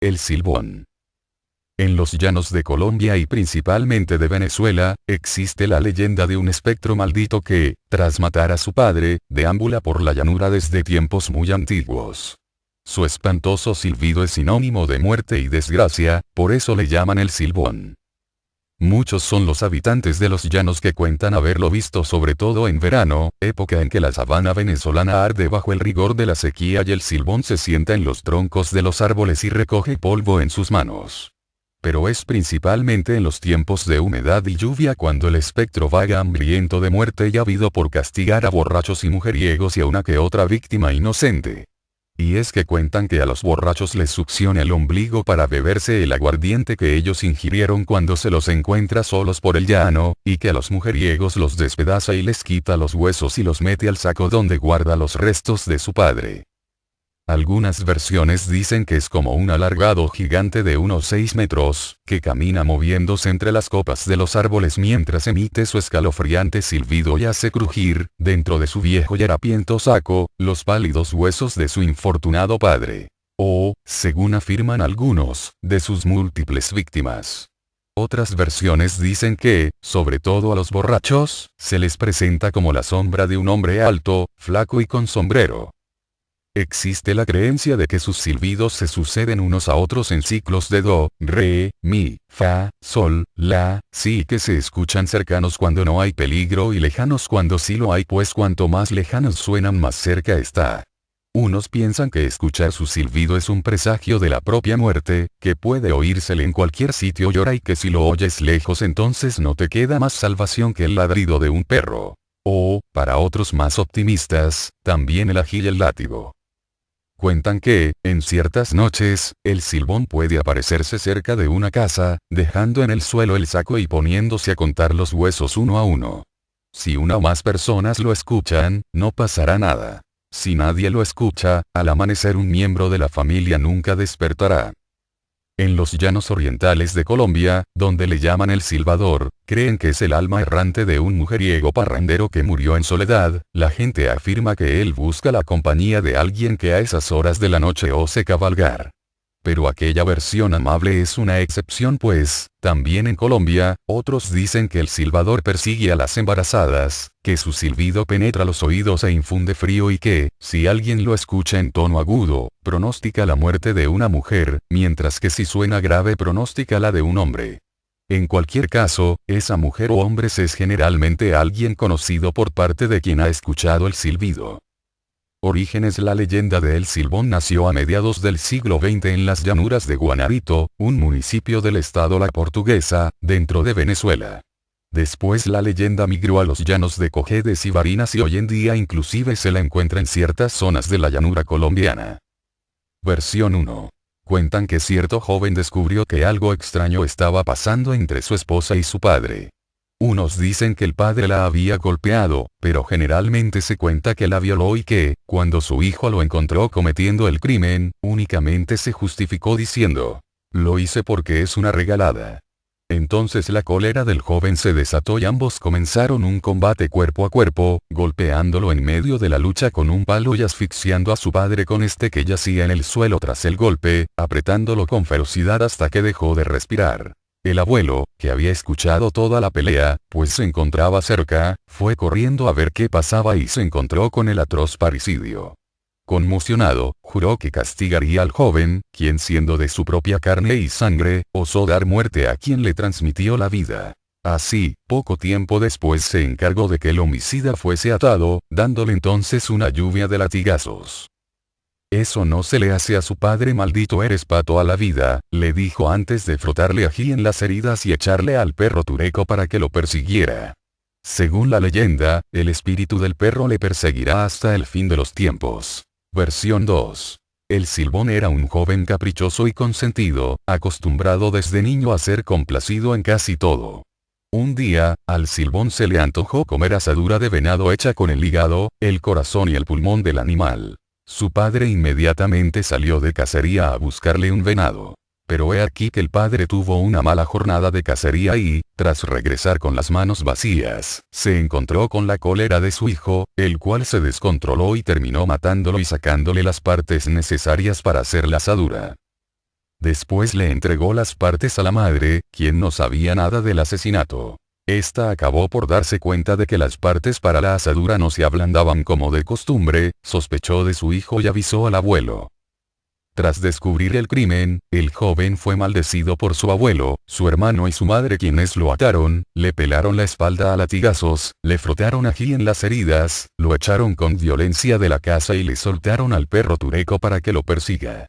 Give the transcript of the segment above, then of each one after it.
El silbón. En los llanos de Colombia y principalmente de Venezuela, existe la leyenda de un espectro maldito que, tras matar a su padre, deambula por la llanura desde tiempos muy antiguos. Su espantoso silbido es sinónimo de muerte y desgracia, por eso le llaman el silbón. Muchos son los habitantes de los llanos que cuentan haberlo visto sobre todo en verano, época en que la sabana venezolana arde bajo el rigor de la sequía y el silbón se sienta en los troncos de los árboles y recoge polvo en sus manos. Pero es principalmente en los tiempos de humedad y lluvia cuando el espectro vaga hambriento de muerte y ávido por castigar a borrachos y mujeriegos y a una que otra víctima inocente. Y es que cuentan que a los borrachos les succiona el ombligo para beberse el aguardiente que ellos ingirieron cuando se los encuentra solos por el llano, y que a los mujeriegos los despedaza y les quita los huesos y los mete al saco donde guarda los restos de su padre. Algunas versiones dicen que es como un alargado gigante de unos 6 metros, que camina moviéndose entre las copas de los árboles mientras emite su escalofriante silbido y hace crujir, dentro de su viejo y harapiento saco, los pálidos huesos de su infortunado padre. O, según afirman algunos, de sus múltiples víctimas. Otras versiones dicen que, sobre todo a los borrachos, se les presenta como la sombra de un hombre alto, flaco y con sombrero. Existe la creencia de que sus silbidos se suceden unos a otros en ciclos de do, re, mi, fa, sol, la, si y que se escuchan cercanos cuando no hay peligro y lejanos cuando sí lo hay, pues cuanto más lejanos suenan más cerca está. Unos piensan que escuchar su silbido es un presagio de la propia muerte, que puede oírsele en cualquier sitio y hora y que si lo oyes lejos entonces no te queda más salvación que el ladrido de un perro. O, para otros más optimistas, también el ají y el látigo. Cuentan que, en ciertas noches, el silbón puede aparecerse cerca de una casa, dejando en el suelo el saco y poniéndose a contar los huesos uno a uno. Si una o más personas lo escuchan, no pasará nada. Si nadie lo escucha, al amanecer un miembro de la familia nunca despertará. En los llanos orientales de Colombia, donde le llaman el silbador, creen que es el alma errante de un mujeriego parrandero que murió en soledad. La gente afirma que él busca la compañía de alguien que a esas horas de la noche ose cabalgar. Pero aquella versión amable es una excepción, pues, también en Colombia, otros dicen que el silbador persigue a las embarazadas, que su silbido penetra los oídos e infunde frío y que, si alguien lo escucha en tono agudo, pronostica la muerte de una mujer, mientras que si suena grave pronostica la de un hombre. En cualquier caso, esa mujer o hombre es generalmente alguien conocido por parte de quien ha escuchado el silbido. Orígenes. La leyenda de El Silbón nació a mediados del siglo XX en las llanuras de Guanarito, un municipio del estado La Portuguesa, dentro de Venezuela. Después la leyenda migró a los llanos de Cojedes y Barinas y hoy en día inclusive se la encuentra en ciertas zonas de la llanura colombiana. Versión 1. Cuentan que cierto joven descubrió que algo extraño estaba pasando entre su esposa y su padre. Unos dicen que el padre la había golpeado, pero generalmente se cuenta que la violó y que, cuando su hijo lo encontró cometiendo el crimen, únicamente se justificó diciendo: "Lo hice porque es una regalada". Entonces la cólera del joven se desató y ambos comenzaron un combate cuerpo a cuerpo, golpeándolo en medio de la lucha con un palo y asfixiando a su padre con este que yacía en el suelo tras el golpe, apretándolo con ferocidad hasta que dejó de respirar. El abuelo, que había escuchado toda la pelea, pues se encontraba cerca, fue corriendo a ver qué pasaba y se encontró con el atroz parricidio. Conmocionado, juró que castigaría al joven, quien siendo de su propia carne y sangre, osó dar muerte a quien le transmitió la vida. Así, poco tiempo después se encargó de que el homicida fuese atado, dándole entonces una lluvia de latigazos. "Eso no se le hace a su padre, maldito eres pa' toda la vida", le dijo antes de frotarle ají en las heridas y echarle al perro tureco para que lo persiguiera. Según la leyenda, el espíritu del perro le perseguirá hasta el fin de los tiempos. Versión 2. El Silbón era un joven caprichoso y consentido, acostumbrado desde niño a ser complacido en casi todo. Un día, al Silbón se le antojó comer asadura de venado hecha con el hígado, el corazón y el pulmón del animal. Su padre inmediatamente salió de cacería a buscarle un venado. Pero he aquí que el padre tuvo una mala jornada de cacería y, tras regresar con las manos vacías, se encontró con la cólera de su hijo, el cual se descontroló y terminó matándolo y sacándole las partes necesarias para hacer la asadura. Después le entregó las partes a la madre, quien no sabía nada del asesinato. Esta acabó por darse cuenta de que las partes para la asadura no se ablandaban como de costumbre, sospechó de su hijo y avisó al abuelo. Tras descubrir el crimen, el joven fue maldecido por su abuelo, su hermano y su madre, quienes lo ataron, le pelaron la espalda a latigazos, le frotaron ají en las heridas, lo echaron con violencia de la casa y le soltaron al perro tureco para que lo persiga.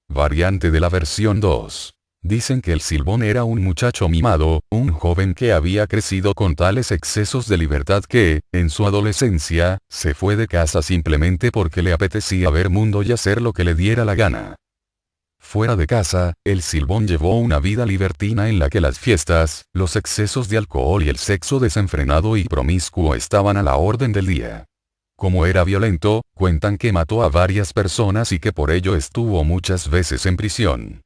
Variante de la versión 2. Dicen que el Silbón era un muchacho mimado, un joven que había crecido con tales excesos de libertad que, en su adolescencia, se fue de casa simplemente porque le apetecía ver mundo y hacer lo que le diera la gana. Fuera de casa, el Silbón llevó una vida libertina en la que las fiestas, los excesos de alcohol y el sexo desenfrenado y promiscuo estaban a la orden del día. Como era violento, cuentan que mató a varias personas y que por ello estuvo muchas veces en prisión.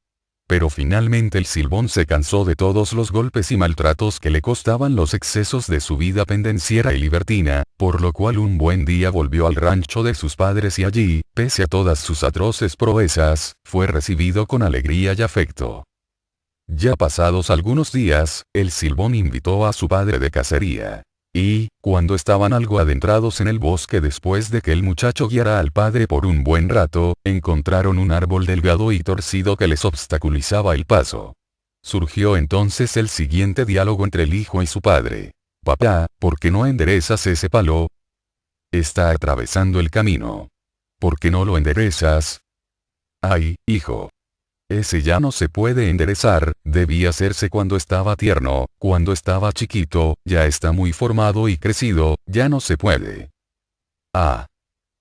Pero finalmente el Silbón se cansó de todos los golpes y maltratos que le costaban los excesos de su vida pendenciera y libertina, por lo cual un buen día volvió al rancho de sus padres y allí, pese a todas sus atroces proezas, fue recibido con alegría y afecto. Ya pasados algunos días, el Silbón invitó a su padre de cacería. Y, cuando estaban algo adentrados en el bosque después de que el muchacho guiara al padre por un buen rato, encontraron un árbol delgado y torcido que les obstaculizaba el paso. Surgió entonces el siguiente diálogo entre el hijo y su padre. «Papá, ¿por qué no enderezas ese palo? Está atravesando el camino. ¿Por qué no lo enderezas?» «Ay, hijo. Ese ya no se puede enderezar, debía hacerse cuando estaba tierno, cuando estaba chiquito, ya está muy formado y crecido, ya no se puede». «Ah.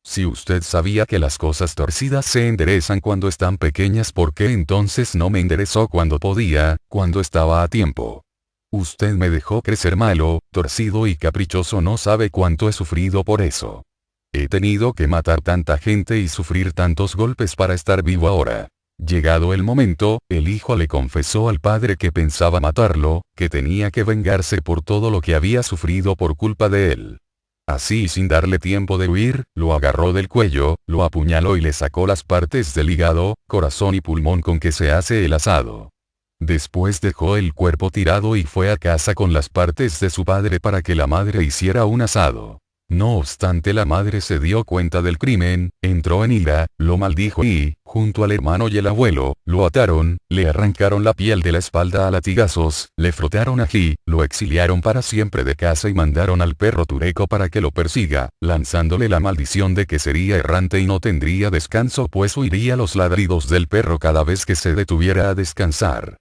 Si usted sabía que las cosas torcidas se enderezan cuando están pequeñas, ¿por qué entonces no me enderezó cuando podía, cuando estaba a tiempo? Usted me dejó crecer malo, torcido y caprichoso, no sabe cuánto he sufrido por eso. He tenido que matar tanta gente y sufrir tantos golpes para estar vivo ahora». Llegado el momento, el hijo le confesó al padre que pensaba matarlo, que tenía que vengarse por todo lo que había sufrido por culpa de él. Así, sin darle tiempo de huir, lo agarró del cuello, lo apuñaló y le sacó las partes del hígado, corazón y pulmón con que se hace el asado. Después dejó el cuerpo tirado y fue a casa con las partes de su padre para que la madre hiciera un asado. No obstante, la madre se dio cuenta del crimen, entró en ira, lo maldijo y, junto al hermano y el abuelo, lo ataron, le arrancaron la piel de la espalda a latigazos, le frotaron ají, lo exiliaron para siempre de casa y mandaron al perro tureco para que lo persiga, lanzándole la maldición de que sería errante y no tendría descanso, pues oiría los ladridos del perro cada vez que se detuviera a descansar.